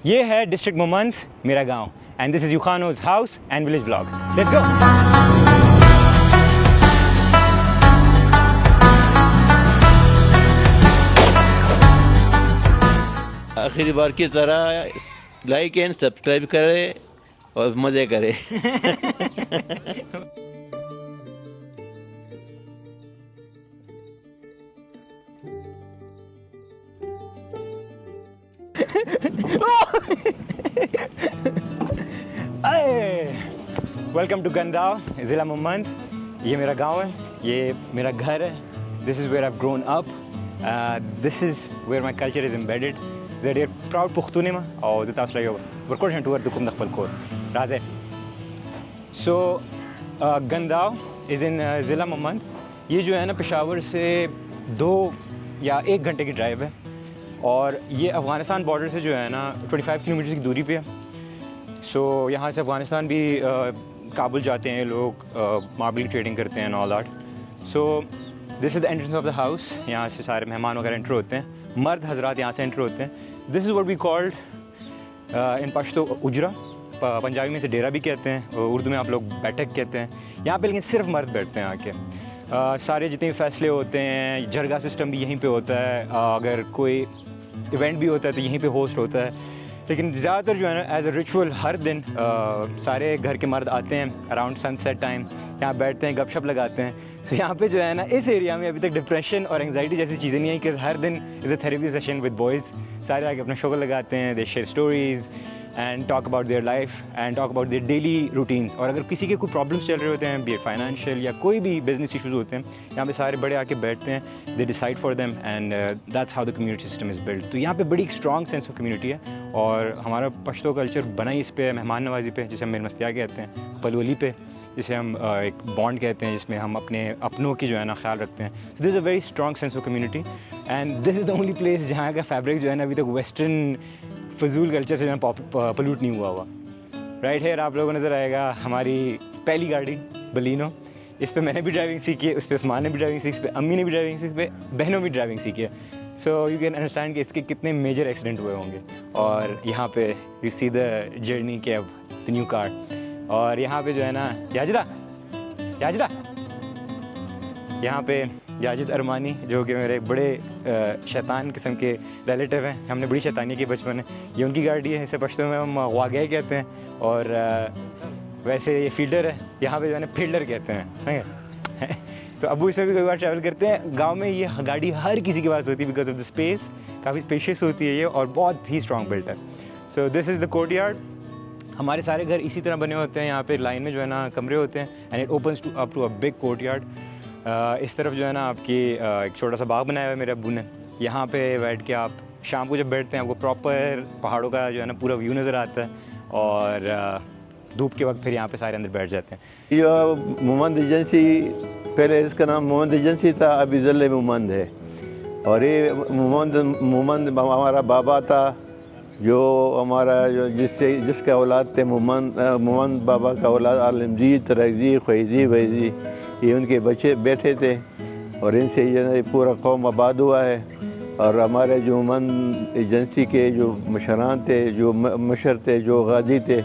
ये है डिस्ट्रिक्ट मोमंद, मेरा गांव, एंड दिस इज यूखानोज house and village blog. Let's go. आखिरी बार की तरह लाइक एंड सब्सक्राइब करें और मज़े करें। वेलकम टू गंदाव, ज़िला मोमंद। ये मेरा गांव है, ये मेरा घर है। This is where I have grown up, this is where my culture is embedded. ज़ेडियर प्राउड पुख्तूने में और दितास लायो वर्कोर शंटूर दुकुम दखल core Raje. So गंदाव is in ज़िला मोमंद। ये जो है ना पेशावर से 2 या 1 घंटे की ड्राइव है और ये अफ़गानिस्तान बॉर्डर से जो है ना 25 किलोमीटर की दूरी पे है। सो यहाँ से अफ़गानिस्तान भी काबुल जाते हैं लोग, मार्बल की ट्रेडिंग करते हैं, all that. So this is the entrance of the house. यहाँ से सारे मेहमान वगैरह एंटर होते हैं, मर्द हजरात यहाँ से एंटर होते हैं। This is what we called in Pashto उजरा, पंजाबी में से डेरा भी कहते हैं, उर्दू में आप लोग बैठक कहते हैं। यहाँ पे लेकिन सिर्फ मर्द बैठते हैं आके। सारे जितने भी फैसले होते हैं, जरगा सिस्टम भी यहीं पे होता है, अगर कोई इवेंट भी होता है तो यहीं पे होस्ट होता है। लेकिन ज़्यादातर जो है ना एज अ रिचुअल हर दिन सारे घर के मर्द आते हैं अराउंड सनसेट टाइम, यहाँ बैठते हैं, गपशप लगाते हैं। सो यहाँ पे जो है ना इस एरिया में अभी तक डिप्रेशन और एंग्जाइटी जैसी चीज़ें नहीं है कि हर दिन is a therapy session with boys. सारे आके अपना शोगल लगाते हैं, they share stories and talk about their life and talk about their daily routines. और अगर किसी के कोई प्रॉब्लम्स चल रहे होते हैं, बी इट फाइनेंशियल या कोई भी बिजनेस इशूज़ होते हैं, यहाँ पे सारे बड़े आके बैठते हैं, they decide for them and that's how the community system is build. तो यहाँ पे बड़ी स्ट्रॉन्ग सेंस ऑफ कम्युनिटी है और हमारा पश्तो कल्चर बना ही इस पे, मेहमान नवाजी पे, जिसे हम मेरमस्तिया कहते हैं, पलवली पे, जिसे हम एक बॉन्ड कहते हैं, जिसमें हम अपने अपनों की जो है ना ख्याल रखते हैं। This is a very strong sense of community and this is the only place जहाँ का फैब्रिक जो है ना अभी तक वेस्टर्न फजूल कल्चर से जो है पल्यूट नहीं हुआ हुआ। राइट हेयर आप लोगों को नज़र आएगा हमारी पहली गाड़ी बलिनो। इस पर मैंने भी ड्राइविंग सीखी है, उस पर उस्मान ने भी ड्राइविंग सीखी, इस पर अम्मी ने भी ड्राइविंग सीखी, इस पर बहनों भी ड्राइविंग सीखी है। सो यू कैन अंडरस्टैंड कि इसके कितने मेजर एक्सीडेंट हुए होंगे। और यहाँ पे यू सी द जर्नी के अब द न्यू कार। और यहाँ पे जो है ना याजिदा यहाँ पे याजिद अरमानी जो कि मेरे बड़े शैतान किस्म के रिलेटिव हैं, हमने बड़ी शैतानी की बचपन में। ये उनकी गाड़ी है, इसे पश्तो में हम वागे कहते हैं और वैसे ये फील्डर है, यहाँ पे जो है ना फील्डर कहते हैं। तो अबू इसमें भी कई बार ट्रैवल करते हैं। गांव में ये गाड़ी हर किसी के पास होती है बिकॉज ऑफ द स्पेस, काफ़ी स्पेशियस होती है ये और बहुत ही स्ट्रॉन्ग बिल्ट है। So this is the courtyard. हमारे सारे घर इसी तरह बने होते हैं, यहाँ पे लाइन में जो है ना कमरे होते हैं and it opens to up to a big courtyard. इस तरफ जो है ना आपकी एक छोटा सा बाग बनाया हुआ है मेरे अब्बू ने। यहाँ पे बैठ के आप शाम को जब बैठते हैं आपको प्रॉपर पहाड़ों का जो है ना पूरा व्यू नज़र आता है और धूप के वक्त फिर यहाँ पे सारे अंदर बैठ जाते हैं। ये मोमंद एजेंसी, पहले इसका नाम मोमंद एजेंसी था, अभी ज़िले मोमंद है। और ये मोमंद हमारा बाबा था, जो हमारा जो जिसका औलाद थे मोमंद बाबा का औलाद आलमजी, तरगजी, ख्वैजी, वैजी, ये उनके बच्चे बैठे थे और इनसे ये पूरा कौम आबाद हुआ है। और हमारे जो मोमंद एजेंसी के जो मशरान थे, जो मशर थे, जो गाजी थे,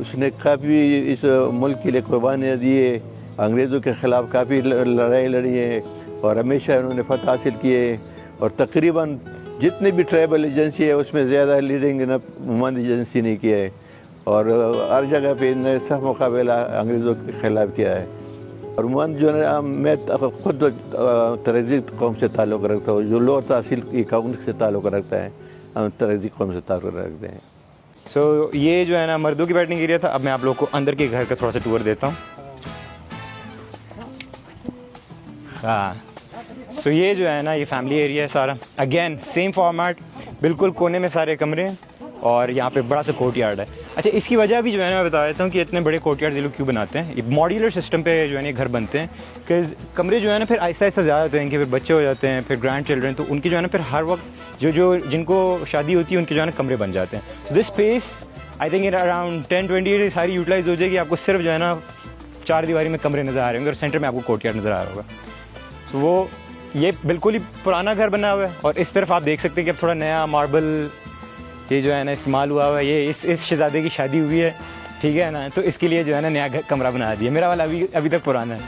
उसने काफ़ी इस मुल्क के लिए कुर्बानियाँ दिए, अंग्रेज़ों के ख़िलाफ़ काफ़ी लड़ाई लड़ी है और हमेशा उन्होंने फतह हासिल किए। और तकरीबन जितनी भी ट्राइबल एजेंसी है उसमें ज़्यादा लीडिंग न मोमंद एजेंसी ने किया है और हर जगह पे इन्होंने सख्त मुकाबला अंग्रेज़ों के ख़िलाफ़ किया है। और मोमंद जो है मैं ख़ुद तरगजी कौम से ताल्लुक़ रखता हूँ, जो लोअर तहसील की कौम से ताल्लुक़ रखता है, हम तरगजी कौम से ताल्लुक़ रखते हैं। सो ये जो है ना मर्दों की बैठने एरिया था। अब मैं आप लोग को अंदर के घर का थोड़ा सा टूर देता हूँ। हाँ, सो ये जो है ना ये फैमिली एरिया है सारा। अगेन सेम फॉर्मेट, बिल्कुल कोने में सारे कमरे हैं और यहाँ पे बड़ा सा कोर्टयार्ड है। अच्छा, इसकी वजह भी जो है ना मैं बता देता हूँ कि इतने बड़े कोर्टयार्ड ये लोग क्यों बनाते हैं। ये मॉड्यूलर सिस्टम पे जो है ना घर बनते हैं कि कमरे जो है ना फिर आहिस्ता आहिस्ता ज़्यादा होते हैं कि फिर बच्चे हो जाते हैं, फिर ग्रैंड चिल्ड्रन, तो उनकी जो है ना फिर हर वक्त जो जिनको शादी होती है उनके जो है ना कमरे बन जाते हैं। This space I think around 10-20 सारी यूटिलाइज हो जाएगी। आपको सिर्फ जो है ना 4 दीवारी में कमरे नज़र आ रहे होंगे और सेंटर में आपको कोर्टयार्ड नज़र आ रहा होगा। तो वो ये बिल्कुल ही पुराना घर बना हुआ है और इस तरफ आप देख सकते हैं कि अब थोड़ा नया मार्बल ये जो है ना इस्तेमाल हुआ हुआ है, ये इस शहज़ादे की शादी हुई है, ठीक है ना, तो इसके लिए जो है ना नया कमरा बना दिया। मेरा वाला अभी तक पुराना है।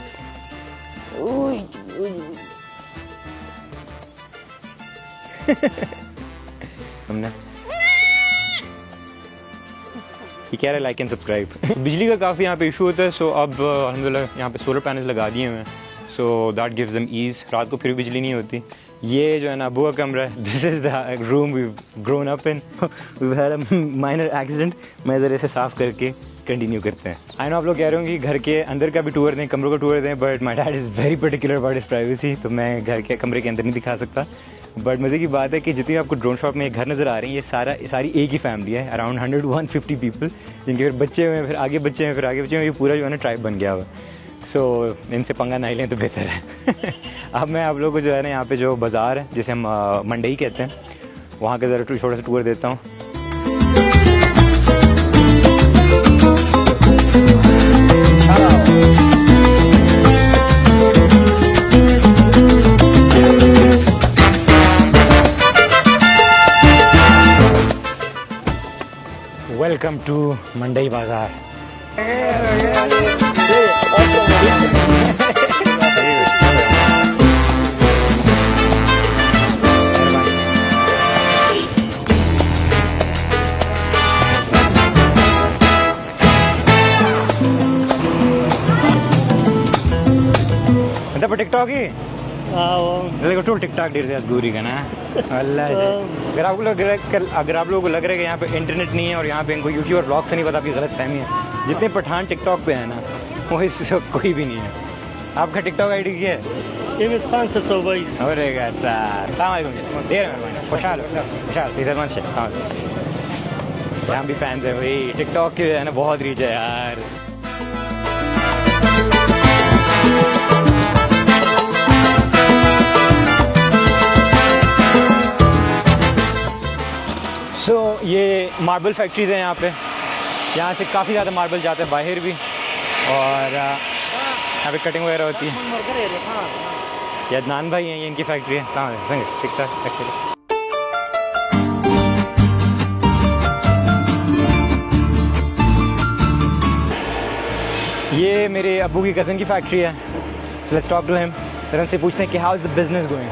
हमने ये कह रहे लाइक एंड सब्सक्राइब। बिजली का काफ़ी यहाँ पे इशू होता है, सो अब अल्हम्दुलिल्लाह यहाँ पे सोलर पैनल्स लगा दिए हुए हैं, so that gives them ease. रात को फिर भी बिजली नहीं होती। ये जो है ना अबू का कमरा है, this is the room we grown up in. We had a minor accident, मैं ज़रा इसे साफ़ करके कंटिन्यू करते हैं। आई नो आप लोग कह रहे होंगे कि घर के अंदर का भी टूर दें, कमरों का टूर दें, but my dad is very particular about his privacy, तो मैं घर के कमरे के अंदर नहीं दिखा सकता। बट मज़े की बात है कि जितनी आपको ड्रोन शॉप में घर नज़र आ रही है, ये सारी एक ही फैमिली है, अराउंड 100-150 पीपल, जिनके फिर बच्चे हुए हैं, फिर आगे बच्चे हैं, फिर आगे बच्चे हैं, ये पूरा जो है ना ट्राइब बन गया हुआ। सो इनसे पंगा नहीं लें तो बेहतर है। अब मैं आप लोगों को जो है ना यहाँ पे जो बाज़ार है, जिसे हम मंडई कहते हैं, वहाँ का ज़रा छोटा सा टूर देता हूँ। वेलकम टू मंडई बाज़ार। पर टिकटॉक ही देखो टू टिकटॉक दूरी का ना अल्लाह से। अगर आप लोगों को लग रहा है कि यहाँ पे इंटरनेट नहीं है और यहाँ पे इनको यूट्यूब और ब्लॉग से नहीं पता, आपकी गलत फहमी है। जितने पठान टिकटॉक पे है ना, वो इससे कोई भी नहीं है। आपका टिकटॉक आईडी क्या है? M S Khan 722। अरे यहाँ भी फैंस है भाई, टिकटॉक के है ना बहुत रीच है यार। सो ये मार्बल फैक्ट्रीज़ हैं यहाँ पे, यहाँ से काफ़ी ज़्यादा मार्बल जाते हैं बाहर भी, और यहाँ पे कटिंग वगैरह होती है। ये अदनान भाई हैं, ये इनकी फैक्ट्री है। कहाँ ठीक ठाक। ये मेरे अब्बू की कज़न की फैक्ट्री है, so let's talk to him. फिर उनसे पूछते हैं कि how is the business going.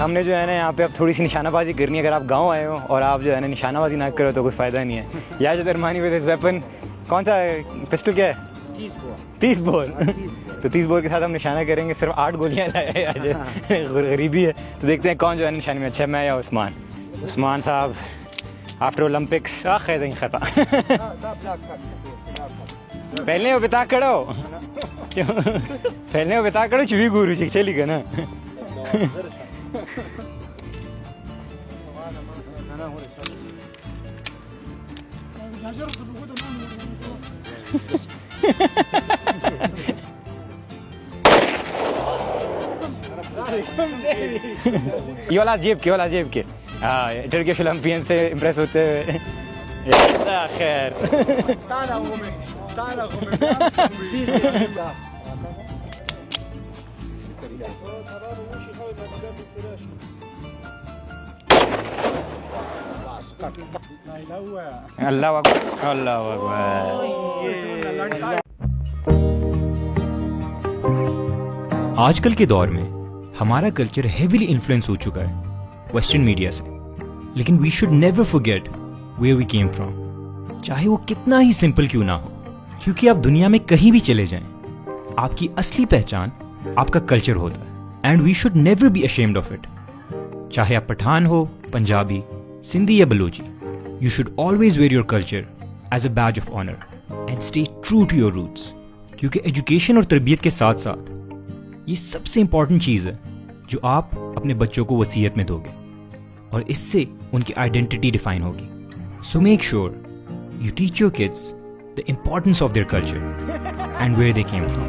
हमने जो है ना यहाँ पे अब थोड़ी सी निशानाबाजी करनी है। अगर आप गांव आए हो और आप जो है ना निशानाबाजी ना करो तो कोई फ़ायदा नहीं है। यार दरमानी विद दिस वेपन, कौन सा पिस्टल क्या है? 30 बोर। तो 30 बोर के साथ हम निशाना करेंगे। सिर्फ 8 गोलियाँ लाए आज, गरीबी है। तो देखते हैं कौन जो है निशाने में अच्छा, मैं या उस्मान। उस्मान साहब आफ्टर ओलंपिक्स खैर खता पहले वो बिता करो पहले वो बिता करो चुवी गुरु जी चली गया ना। ये वाला जेब के हाँ टर्किश ओलंपियन से इम्प्रेस होते हुए खैर अल्लाह अकबर अल्लाह अकबर। आजकल के दौर में हमारा कल्चर हेवीली इन्फ्लुएंस हो चुका है वेस्टर्न मीडिया से, लेकिन we should never forget where we came from, चाहे वो कितना ही सिंपल क्यों ना हो, क्योंकि आप दुनिया में कहीं भी चले जाएं, आपकी असली पहचान आपका कल्चर होता है and we should never be ashamed of it. चाहे आप पठान हो, पंजाबी, सिंधी या Balochi, you should always wear your culture as a badge of honour and stay true to your roots, क्योंकि एजुकेशन और तरबियत के साथ साथ ये सबसे इंपॉर्टेंट चीज़ है जो आप अपने बच्चों को वसीयत में दोगे। और इससे उनकी आइडेंटिटी डिफाइन होगी. So make sure you teach your kids the importance of their culture and where they came from.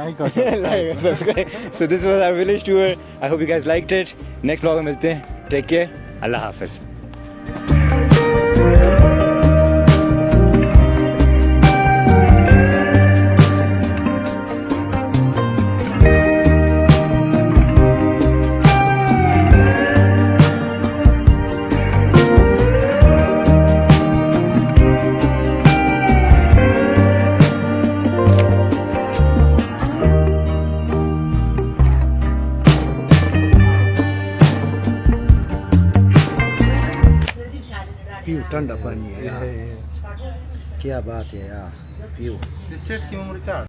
like us, subscribe. So this was our village tour. I hope you guys liked it. Next vlog में मिलते हैं. Take care. Allah Hafiz. PO ठंडा पानी है यार, क्या बात है यार. पीओ.